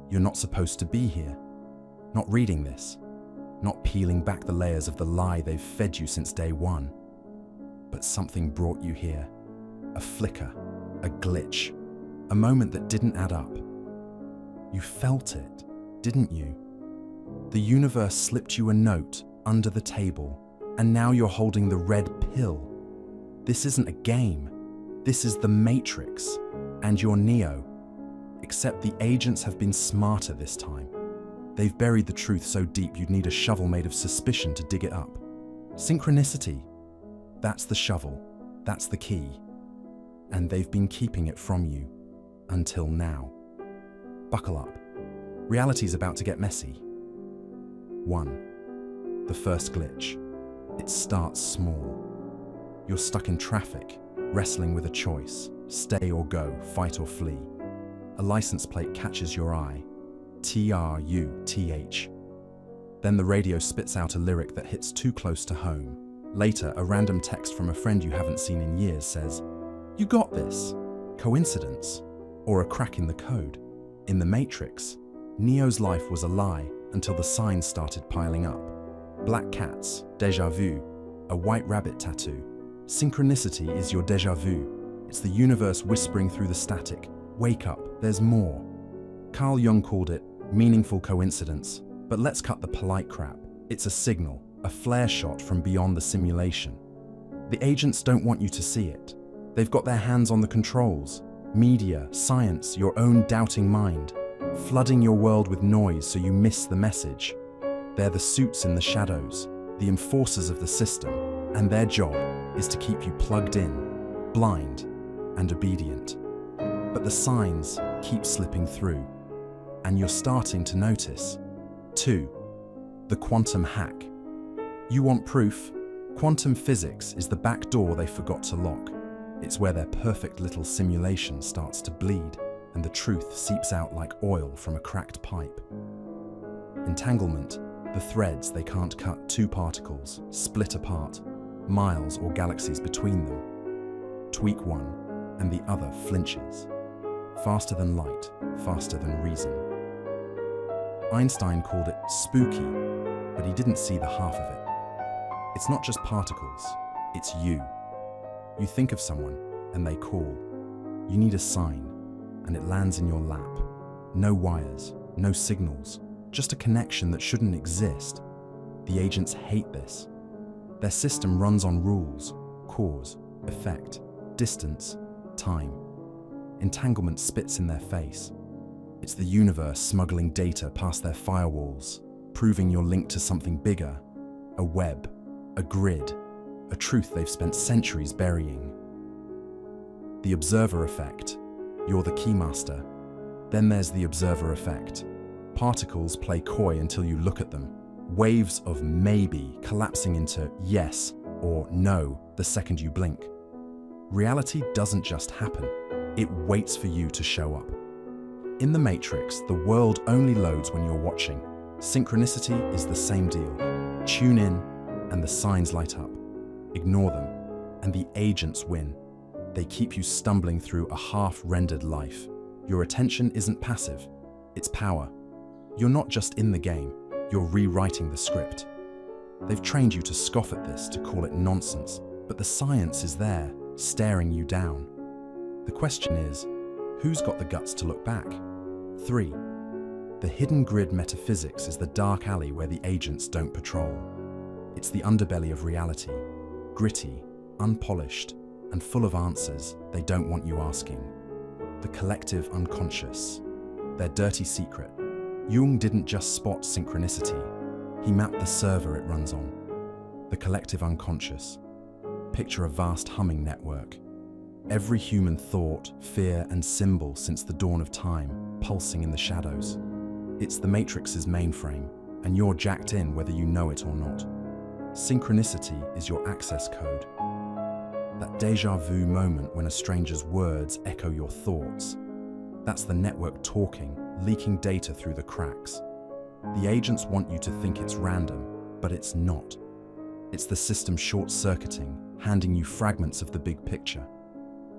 You're not supposed to be here. Not reading this. Not peeling back the layers of the lie they've fed you since day one. But something brought you here. A flicker, a glitch, a moment that didn't add up. You felt it, didn't you? The universe slipped you a note under the table, and now you're holding the red pill. This isn't a game. This is the Matrix, and you're Neo. Except the agents have been smarter this time. They've buried the truth so deep you'd need a shovel made of suspicion to dig it up. Synchronicity. That's the shovel. That's the key. And they've been keeping it from you. Until now. Buckle up. Reality's about to get messy. 1. The first glitch. It starts small. You're stuck in traffic, wrestling with a choice. Stay or go, fight or flee. A license plate catches your eye. TRUTH. Then the radio spits out a lyric that hits too close to home. Later, a random text from a friend you haven't seen in years says, "You got this." Coincidence? Or a crack in the code? In the Matrix, Neo's life was a lie until the signs started piling up. Black cats, déjà vu, a white rabbit tattoo. Synchronicity is your déjà vu. It's the universe whispering through the static. Wake up, there's more. Carl Jung called it meaningful coincidence, but let's cut the polite crap. It's a signal, a flare shot from beyond the simulation. The agents don't want you to see it. They've got their hands on the controls. Media, science, your own doubting mind, flooding your world with noise so you miss the message. They're the suits in the shadows, the enforcers of the system, and their job is to keep you plugged in, blind, and obedient. But the signs keep slipping through, and you're starting to notice. 2. The quantum hack. You want proof? Quantum physics is the back door they forgot to lock. It's where their perfect little simulation starts to bleed, and the truth seeps out like oil from a cracked pipe. Entanglement, the threads they can't cut. Two particles, split apart, miles or galaxies between them. Tweak one, and the other flinches. Faster than light, faster than reason. Einstein called it spooky, but he didn't see the half of it. It's not just particles, it's you. You think of someone, and they call. You need a sign, and it lands in your lap. No wires, no signals, just a connection that shouldn't exist. The agents hate this. Their system runs on rules, cause, effect, distance, time. Entanglement spits in their face. It's the universe smuggling data past their firewalls, proving you're linked to something bigger, a web, a grid, a truth they've spent centuries burying. The observer effect. You're the keymaster. Then there's the observer effect. Particles play coy until you look at them. Waves of maybe collapsing into yes or no the second you blink. Reality doesn't just happen. It waits for you to show up. In the Matrix, the world only loads when you're watching. Synchronicity is the same deal. Tune in, and the signs light up. Ignore them, and the agents win. They keep you stumbling through a half-rendered life. Your attention isn't passive, it's power. You're not just in the game, you're rewriting the script. They've trained you to scoff at this, to call it nonsense, but the science is there, staring you down. The question is, who's got the guts to look back? 3. The hidden grid metaphysics is the dark alley where the agents don't patrol. It's the underbelly of reality, gritty, unpolished, and full of answers they don't want you asking. The collective unconscious, their dirty secret. Jung didn't just spot synchronicity, he mapped the server it runs on. The collective unconscious. Picture a vast humming network. Every human thought, fear, and symbol since the dawn of time, pulsing in the shadows. It's the Matrix's mainframe, and you're jacked in whether you know it or not. Synchronicity is your access code. That déjà vu moment when a stranger's words echo your thoughts. That's the network talking, leaking data through the cracks. The agents want you to think it's random, but it's not. It's the system short-circuiting, handing you fragments of the big picture.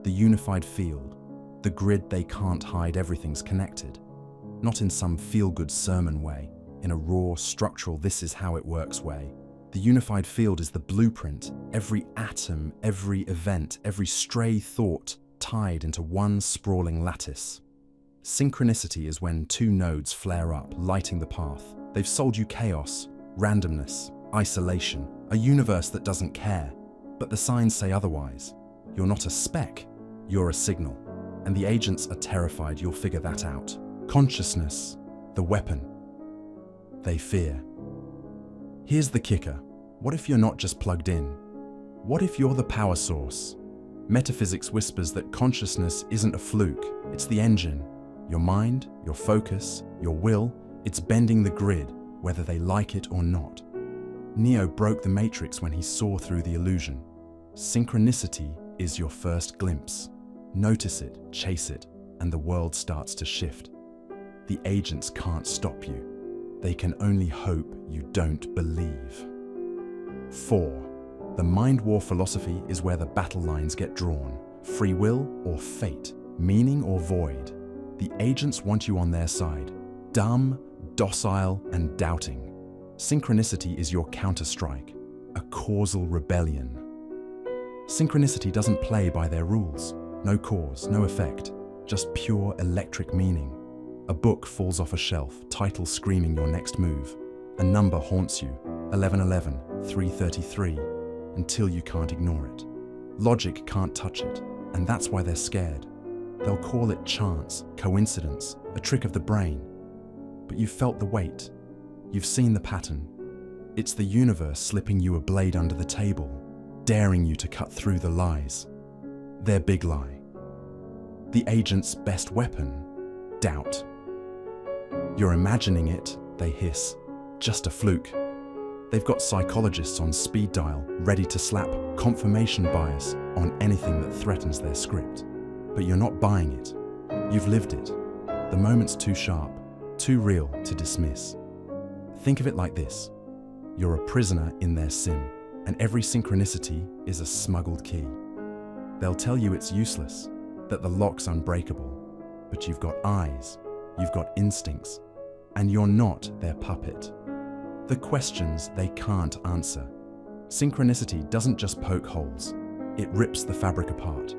The unified field, the grid they can't hide, everything's connected. not in some feel-good sermon way, in a raw, structural this is how it works way. The unified field is the blueprint, every atom, every event, every stray thought tied into one sprawling lattice. Synchronicity is when two nodes flare up, lighting the path. They've sold you chaos, randomness, isolation, a universe that doesn't care. But the signs say otherwise. You're not a speck, you're a signal. And the agents are terrified you'll figure that out. Consciousness, the weapon they fear. Here's the kicker. What if you're not just plugged in? What if you're the power source? Metaphysics whispers that consciousness isn't a fluke, it's the engine. Your mind, your focus, your will, it's bending the grid, whether they like it or not. Neo broke the matrix when he saw through the illusion. Synchronicity is your first glimpse. Notice it, chase it, and the world starts to shift. The agents can't stop you. They can only hope you don't believe. 4. The mind war philosophy is where the battle lines get drawn. Free will or fate, meaning or void. The agents want you on their side. Dumb, docile, and doubting. Synchronicity is your counterstrike, a causal rebellion. Synchronicity doesn't play by their rules. No cause, no effect, just pure electric meaning. A book falls off a shelf, title screaming your next move. A number haunts you, 1111, 333, until you can't ignore it. Logic can't touch it, and that's why they're scared. They'll call it chance, coincidence, a trick of the brain. But you've felt the weight. You've seen the pattern. It's the universe slipping you a blade under the table, daring you to cut through the lies. Their big lie. The agent's best weapon, doubt. You're imagining it, they hiss. Just a fluke. They've got psychologists on speed dial, ready to slap confirmation bias on anything that threatens their script. But you're not buying it. You've lived it. The moment's too sharp, too real to dismiss. Think of it like this. You're a prisoner in their sim, and every synchronicity is a smuggled key. They'll tell you it's useless, that the lock's unbreakable, but you've got eyes, you've got instincts, and you're not their puppet. The questions they can't answer. Synchronicity doesn't just poke holes, it rips the fabric apart.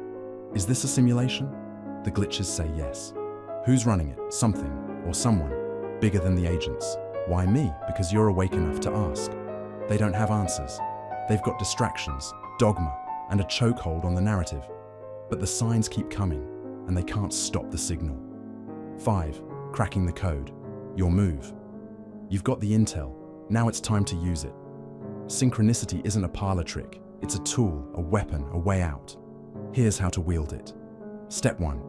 Is this a simulation? The glitches say yes. Who's running it? Something or someone bigger than the agents. Why me? Because you're awake enough to ask. They don't have answers. They've got distractions, dogma, and a chokehold on the narrative. But the signs keep coming, and they can't stop the signal. 5. Cracking the code. Your move. You've got the intel. Now it's time to use it. Synchronicity isn't a parlor trick. It's a tool, a weapon, a way out. Here's how to wield it. Step 1.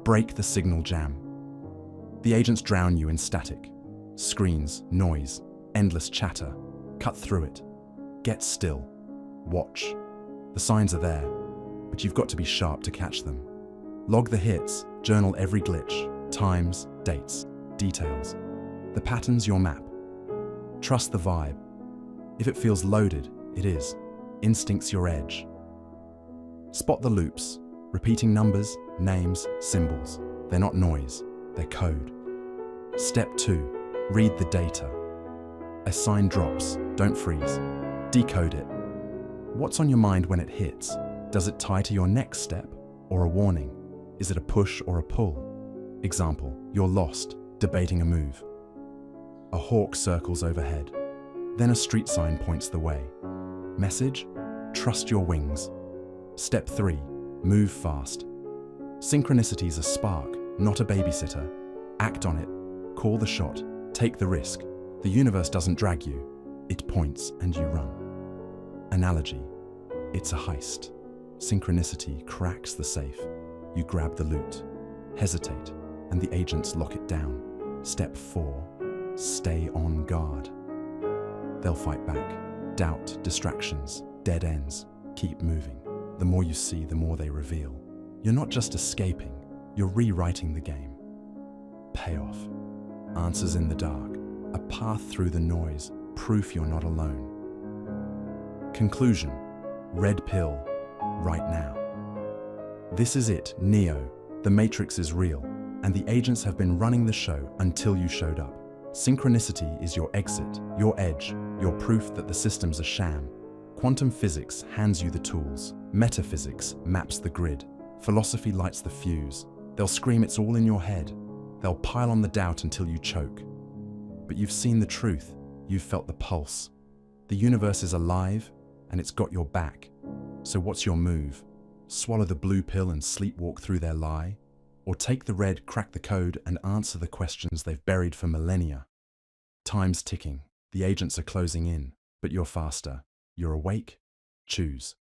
Break the signal jam. The agents drown you in static. Screens, noise, endless chatter. Cut through it. Get still. Watch. The signs are there, but you've got to be sharp to catch them. Log the hits, journal every glitch, times, dates, details. The pattern's your map. Trust the vibe. If it feels loaded, it is. Instinct's your edge. Spot the loops, repeating numbers, names, symbols. They're not noise, they're code. Step 2. Read the data. A sign drops, don't freeze. Decode it. What's on your mind when it hits? Does it tie to your next step or a warning? Is it a push or a pull? Example, you're lost, debating a move. A hawk circles overhead. Then a street sign points the way. Message? Trust your wings. Step 3. Move fast. Synchronicity's a spark, not a babysitter. Act on it. Call the shot. Take the risk. The universe doesn't drag you. It points and you run. Analogy. It's a heist. Synchronicity cracks the safe. You grab the loot. Hesitate, and the agents lock it down. Step 4. Stay on guard. They'll fight back. Doubt, distractions, dead ends. Keep moving. The more you see, the more they reveal. You're not just escaping, you're rewriting the game. Payoff. Answers in the dark. A path through the noise. Proof you're not alone. Conclusion. Red pill. Right now. This is it, Neo. The Matrix is real. And the agents have been running the show until you showed up. Synchronicity is your exit, your edge, your proof that the system's a sham. Quantum physics hands you the tools. Metaphysics maps the grid. Philosophy lights the fuse. They'll scream it's all in your head. They'll pile on the doubt until you choke. But you've seen the truth. You've felt the pulse. The universe is alive, and it's got your back. So what's your move? Swallow the blue pill and sleepwalk through their lie? Or take the red, crack the code, and answer the questions they've buried for millennia? Time's ticking. The agents are closing in, but you're faster. You're awake. Choose.